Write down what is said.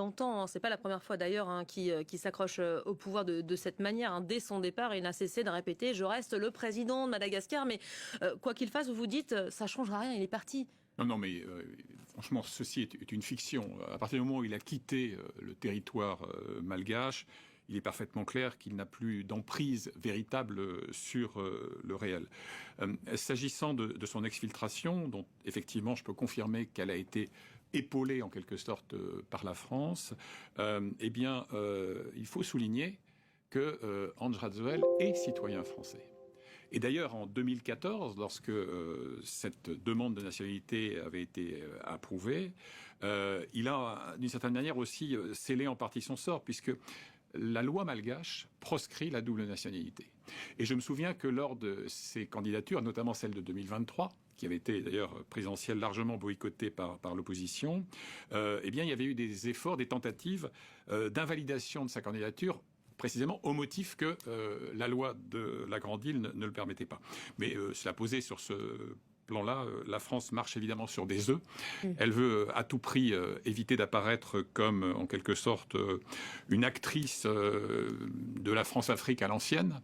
longtemps, hein. C'est pas la première fois d'ailleurs hein, qui s'accroche au pouvoir de cette manière. Hein. Dès son départ, il n'a cessé de répéter je reste le président de Madagascar. Mais quoi qu'il fasse, vous vous dites ça changera rien, il est parti. Non, non, mais franchement, ceci est une fiction. À partir du moment où il a quitté le territoire malgache, il est parfaitement clair qu'il n'a plus d'emprise véritable sur le réel. S'agissant de son exfiltration, dont effectivement je peux confirmer qu'elle a été épaulée en quelque sorte par la France, eh bien, il faut souligner que Hans Radzouel est citoyen français. Et d'ailleurs, en 2014, lorsque cette demande de nationalité avait été approuvée, il a, d'une certaine manière, aussi scellé en partie son sort, puisque la loi malgache proscrit la double nationalité. Et je me souviens que lors de ces candidatures, notamment celle de 2023, qui avait été d'ailleurs présidentielle largement boycottée par l'opposition, eh bien, il y avait eu des efforts, des tentatives d'invalidation de sa candidature précisément au motif que la loi de la Grande Île ne le permettait pas. Mais cela posé sur ce plan-là, la France marche évidemment sur des œufs. Elle veut à tout prix éviter d'apparaître comme, en quelque sorte, une actrice de la France-Afrique à l'ancienne.